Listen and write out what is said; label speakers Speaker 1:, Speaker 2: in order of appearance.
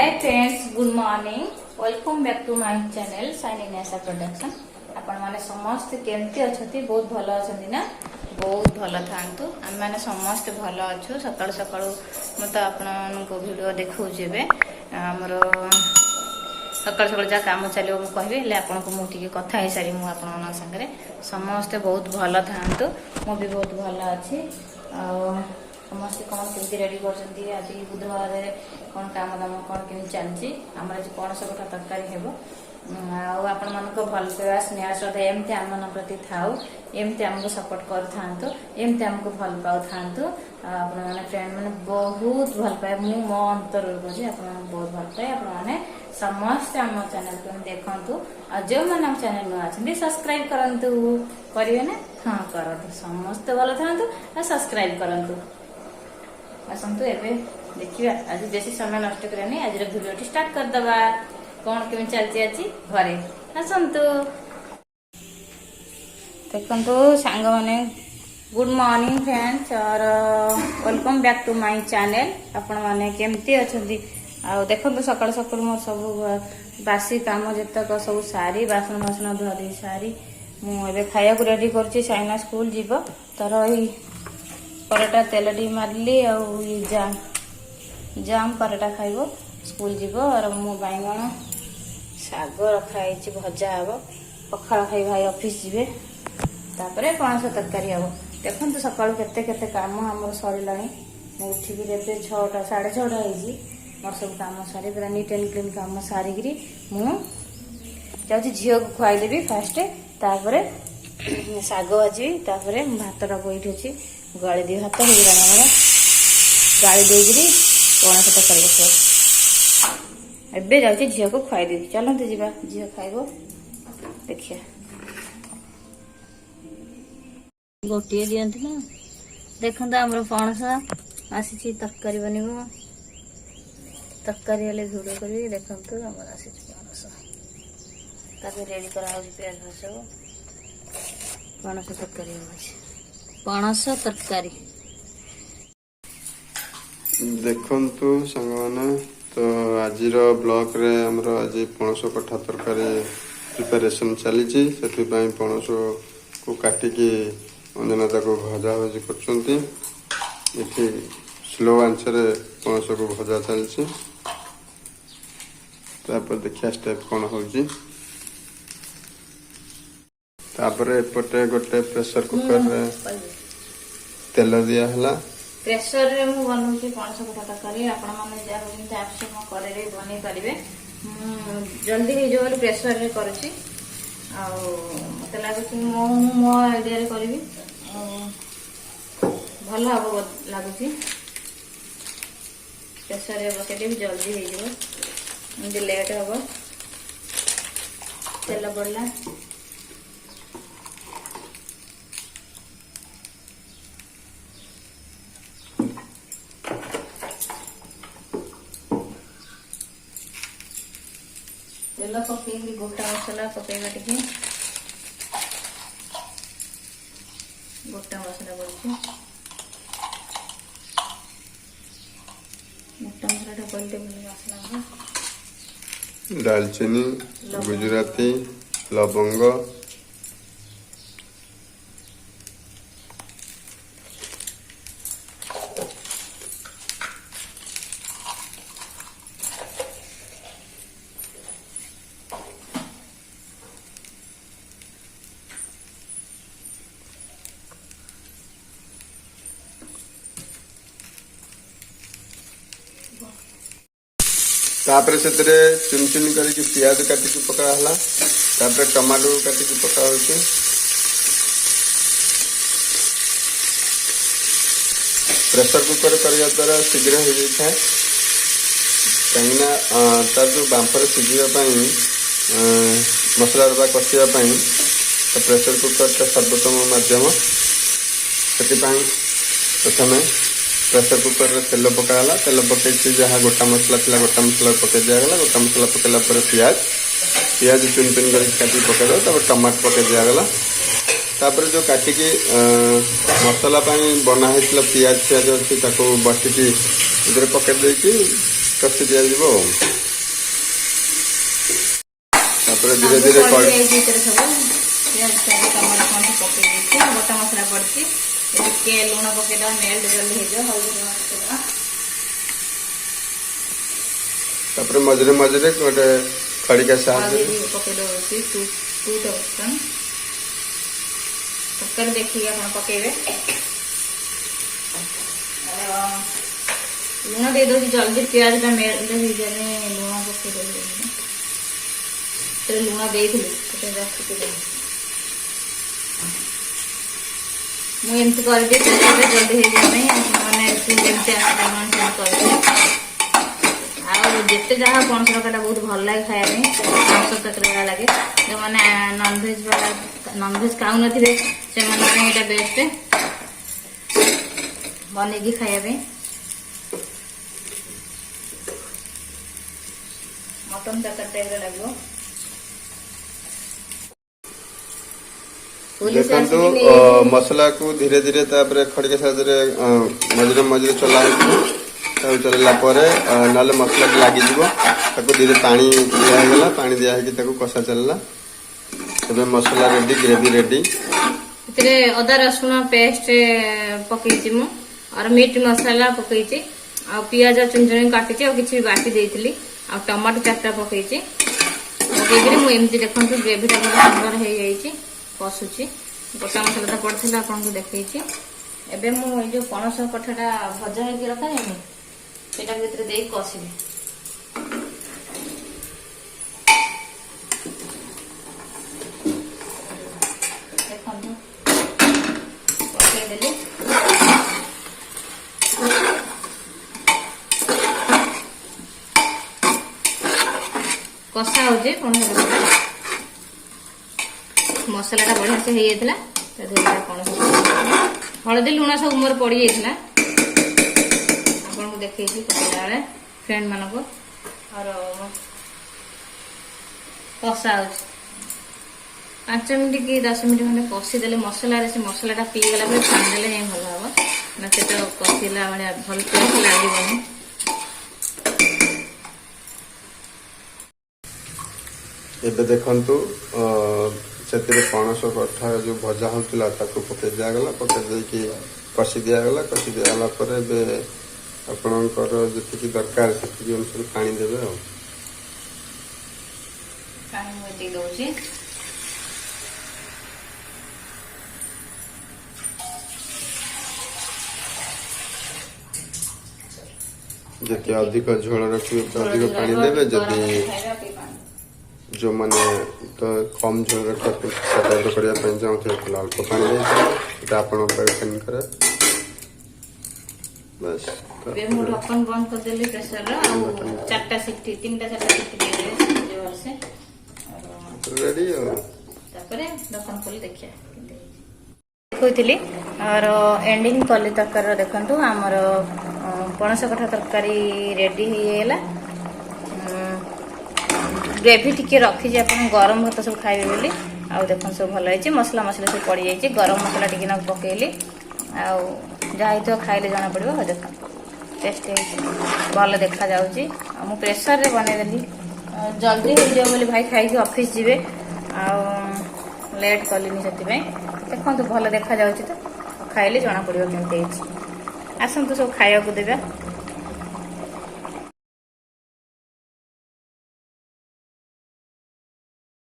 Speaker 1: Hi friends, good morning. Welcome back to my channel साइनी नेसा production. आपण माने समस्त केमती अछती? बहुत भलो अछती ना? बहुत भलो थांतु। हम माने समस्त भलो अछु। सकाळ सकाळ म तो आपण को वीडियो देखौ जेबे हमरो सकाळ सकाळ जा काम चलियो म कहबे ले आपण को मु टिके कथा हे सारी मु आपण संगे समस्त बहुत भलो थांतु। मु भी बहुत भलो अछि। समस्त कौन केमती रेडी कर आज बुधवार कौन काम दाम कौन केमी चलती आम आज पणस कथा तरकारी हे आपण मान भल पाइबा स्नेह श्रद्धा एमती आम मन प्रति थाउ एमती आमको सपोर्ट कर था एमती आमको भल पाऊ था आपण मैंने फ्रेंड मैंने बहुत भल पाए मु मो अंतर बुझे आप बहुत भल पाए आपने समस्त आम चैनल को देखु जो मैंने आम चैनल नुआ अच्छे सब्सक्राइब करूँ करेंगे ना? हाँ करतु समस्त भल था सब्सक्राइब करूँ। आसतु एबे देखिए आज बेसी समय नष्ट करनी आज वीडियो स्टार्ट करदबा कौन केमी चलती आज घरे आसतु देखु सांग माने गुड मॉर्निंग फ्रेंड्स और welcome back to my channel. आपण माने केमती अछंती? आ देखो सकाळ सकाळ मोर सब बासी काम जतक सब सारी बासन बासन धुआ दी सारी मु एबे खाया को रेडी करछि। साइना स्कूल जीव तार एई पराठा तेल टी मारली जाम पराठा खाइब स्कूल जीव और मो बैगण शाग रखाई भजा हम पखाड़ खाई भाई ऑफिस जीवे तापर पणस तरकारी हम। देखो सकाळु केते केते काम आम सरला उठिक 6टा 6:30 होगी मोर सब काम सारी पूरा नीट एंड क्लीन काम सारिकी मुझे झील को खुआईदेवी फास्ट तापर शाग भाजी तापर भातटा बोईट अच्छी गाड़ी दी भात हो गला गाड़ी देकरी पणस तरकारी बस एबे जाऊँ झील को खुआईदेवी। चलते जीवा झील खाइब देखिए गोटे दिंती ना देखो आम पणस आसी तरकारी बनव तरकारी हेल्ले भिडियो करी देखते आम आसी पणस ताकि रेडी करा प्याज भाज पणस तरकारी पणस तरकारी
Speaker 2: देखंतु संग माने तो आज ब्लॉक रे हमरो आज पणस कठा तरकारी प्रिपरेशन चली से पणस को काटिकी अंजना को भजा भजी करछंती इठी स्लो आंच रे पणस को भजा चलछि तापर देखिया स्टेप कोन होजी। तापर एपटे गोटे प्रेशर कुकर रे तेल दिया हला
Speaker 1: प्रेशर रे मु बनउची पणस कठा तरकारी आपण माने जा होइंता आपसे म करे रे बनै परिबे जल्दी हे जो प्रेशर रे करछि आ मते लागुची मो आइडिया रे करबी भल हबो लागुची प्रेशर रे बसेले भी जल्दी हे जो एंड लेट हबो तेल पड़ला तेल पकई गोटा मसला पकईवा टे गोटा मसला पड़े मोटा मसला पड़े मसला
Speaker 2: दालचीनी गुजराती लवंग तापर से चुन चुन करके प्याज काटिकी पका हला तापर टमाटो काटिकी पका होचे प्रेशर कुकर करया द्वारा शीघ्र हो जाए कहीं तार जो बांफर सीझा मसला डबा कषिया तो प्रेशर कुकर का सर्वोत्तम माध्यम से प्रथम प्रेशर कुकर रे तेल पकाला तेल पकई जहाँ गोटा मसला थी गोटा मसला पकई दिगला गोटा मसला पकला प्याज पियाज चुन चुन कर काटी पकड़ तब टमाटर पकई दिगला तापर जो काटिकी मसला बना है पियाज पियाज अच्छी बाटिकी पकई कषि दि ତାପରେ ଧୀରେ ଧୀରେ
Speaker 1: ସବୁ ପିଆଜ ଟମାଟୋ କଣ ପକେଇ ଦେଇଛି, ଗୋଟା ମସଲା ପଡିଛି, ଟିକେ ଲୁଣ ପକେଇଦବା ମେଲ୍ଟ ଜଲ୍ଦି ହେଇଯିବ, ହଳଦୀ ଲୁଣ ପକେଇଦବା।
Speaker 2: ତାପରେ ମଝିରେ ମଝିରେ ଗୋଟେ ଖଡ଼ିକା ସାହାଯ୍ୟରେ
Speaker 1: ପକେଇ ଦଉଛି 2 ଟେବୁଲସ୍ପୁନ୍। ତରକାରୀ ଦେଖିକି ଆପଣ ପକେଇବେ। ଲୁଣ ଦେଇ ଦଉଛି ଜଲ୍ଦି ପିଆଜଟା ମେଲ୍ଟ ହେଇଯାଏ, ଲୁଣ ପକେଇ ଦେଉଛି। ଲୁଣ ଦେଇଥିଲି ରଖିଥିଲି, ମୁଁ ଏମିତି କରିଦିଏ ଜଲ୍ଦି ହେଇଯିବା ପାଇଁ। ଆପଣମାନେ ଯେମିତି ଆସିଲେ କରିଦିଏ। ଆଉ ଯେତେ ଯାହା ପଣସ ତରକାରୀଟା ବହୁତ ଭଲ ଲାଗେ ଖାଇବା ପାଇଁ, ପଣସ ତରକାରୀ ଭଳିଆ ଲାଗେ। ଯେଉଁମାନେ ନନଭେଜ୍ ଖାଉନଥିବେ ସେମାନଙ୍କ ପାଇଁ ଏଇଟା ବେଷ୍ଟ ବନେଇକି ଖାଇବା ପାଇଁ। ମଟନ ତରକାରୀ ଟାଇପର ଲାଗିବ।
Speaker 2: ଦେଖନ୍ତୁ ମସଲାକୁ ଧୀରେ ଧୀରେ ତାପରେ ଖଡ଼ିକା ସାହାଯ୍ୟରେ ମଝିରେ ମଝିରେ ଚଲା ହେଇଯିବ। ତାକୁ ଚଲେଇଲା ପରେ ନହେଲେ ମସଲାଟି ଲାଗିଯିବ। ତାକୁ ଧୀରେ ପାଣି ଦିଆ ହେଇଗଲା, ପାଣି ଦିଆ ହେଇକି ତାକୁ କଷା ଚାଲିଲା। ଏବେ ମସଲା ରେଡି, ଗ୍ରେଭି ରେଡି।
Speaker 1: ଏଥିରେ ଅଦା ରସୁଣ ପେଷ୍ଟ ପକେଇଛି ମୁଁ, ଆଉ ମିଟ୍ ମସଲା ପକେଇଛି, ଆଉ ପିଆଜ ଚୁନ ଚୁନ କାଟିଛି, ଆଉ କିଛି ବାଟି ଦେଇଥିଲି, ଆଉ ଟମାଟୋ 4ଟା ପକେଇଛି। ପକେଇକିରି ମୁଁ ଏମିତି ଦେଖନ୍ତୁ ଗ୍ରେଭିଟା ଭଲ ସୁନ୍ଦର ହେଇଯାଇଛି, କଷୁଛି। ଗୋଟା ମସଲା ତ ପଡ଼ିଥିଲା ଆପଣଙ୍କୁ ଦେଖେଇଛି। ଏବେ ମୁଁ ଏଇ ଯୋଉ ପଣସ କଠାଟା ଭଜା ହେଇକି ରଖାଯାଇନି ସେଇଟା ଭିତରେ ଦେଇ କଷିବି। ଦେଖନ୍ତୁ ପକେଇଦେଲି। କଷା ହଉଛି ପଣସ କଠାଟା, ମସଲାଟା ବଢିଆ ସେ ହେଇଯାଇଥିଲା। ତା ଦେହରେ ପଣସ ହଳଦୀ ଲୁଣ ସବୁ ମୋର ପଡିଯାଇଥିଲା, ଆପଣଙ୍କୁ ଦେଖେଇଛି ପକେଇଲା ବେଳେ ଫ୍ରେଣ୍ଡ ମାନଙ୍କୁ। ଆଉ କଷା ହଉଛି 5 ମିନିଟ୍ କି 10 ମିନିଟ୍ ଖଣ୍ଡେ କଷିଦେଲେ ମସଲାରେ, ସେ ମସଲାଟା ପିଇଗଲା ପରେ ଛାଣିଦେଲେ ଯାଇ ଭଲ ହବ, ନା ସେଟା କଷିଲା ଭଳିଆ ଭଲ ଟେଷ୍ଟ ଲାଗିବନି।
Speaker 2: ଏବେ ଦେଖନ୍ତୁ ସେଥିରେ ପଣସ କଠା ଯୋଉ ଭଜା ହଉଥିଲା ତାକୁ ପକେଇ ଦିଆଗଲା, ପକେଇ ଦେଇକି କଷି ଦିଆଗଲା। କଷି ଦିଆଗଲା ପରେ ଏବେ ଆପଣଙ୍କର ଯେତିକି ଦରକାର ସେତିକି ଅନୁସାରେ ପାଣି ଦେବେ। ଆଉ
Speaker 1: ପାଣି ମୁଁ ଏତିକି ଦଉଛି।
Speaker 2: ଯଦି ଅଧିକ ଝୋଳ ରଖିବେ ତ ଅଧିକ ପାଣି ଦେବେ, ଯଦି ଯେଉଁମାନେ ତ କମ୍ ଝୋଳ ରଖିବା କରିବା ପାଇଁ ଚାହୁଁଥିବେ ତାହେଲେ ଅଳ୍ପ ପାଣି ଦେଇପାରିବେ, ସେଟା ଆପଣଙ୍କ ଉପରେ ଡିପେଣ୍ଡ କରେ। ବାସ୍
Speaker 1: ଏବେ ମୁଁ ଢକ୍କନ ବନ୍ଦ କରିଦେଲି ପ୍ରେସରର, ଆଉ 3ଟା ସିଟି ଦେଇଦେବେ ଭଲସେ।
Speaker 2: ରେଡି। ଆଉ
Speaker 1: ତାପରେ ଢକ୍କନ ଖୋଲି ଦେଖିବା କହିଥିଲି। ଆମର ଏଣ୍ଡିଙ୍ଗ କଲି ତରକାରୀର ଦେଖନ୍ତୁ ଆମର ପଣସ କଠା ତରକାରୀ ରେଡି ହେଇଗଲା। ଗ୍ରେଭି ଟିକେ ରଖିଛି ଆପଣ ଗରମ ଭାତ ସବୁ ଖାଇବେ ବୋଲି। ଆଉ ଦେଖନ୍ତୁ ସବୁ ଭଲ ହେଇଛି, ମସଲା ସବୁ ପଡ଼ିଯାଇଛି। ଗରମ ମସଲା ଟିକେ ନାକୁ ପକେଇଲି, ଆଉ ଯାହା ହେଇଥିବ ଖାଇଲେ ଜଣାପଡ଼ିବ। ଦେଖନ୍ତୁ ଟେଷ୍ଟ ହେଇଛି, ଭଲ ଦେଖାଯାଉଛି। ଆଉ ମୁଁ ପ୍ରେସରରେ ବନେଇଦେଲି, ଜଲ୍ଦି ହେଇଯିବ ବୋଲି ଭାଇ ଖାଇକି ଅଫିସ୍ ଯିବେ, ଆଉ ଲେଟ୍ କଲିନି ସେଥିପାଇଁ। ଦେଖନ୍ତୁ ଭଲ ଦେଖାଯାଉଛି ତ, ଖାଇଲେ ଜଣାପଡ଼ିବ କେମିତି ହେଇଛି। ଆସନ୍ତୁ ସବୁ ଖାଇବାକୁ ଦେବା।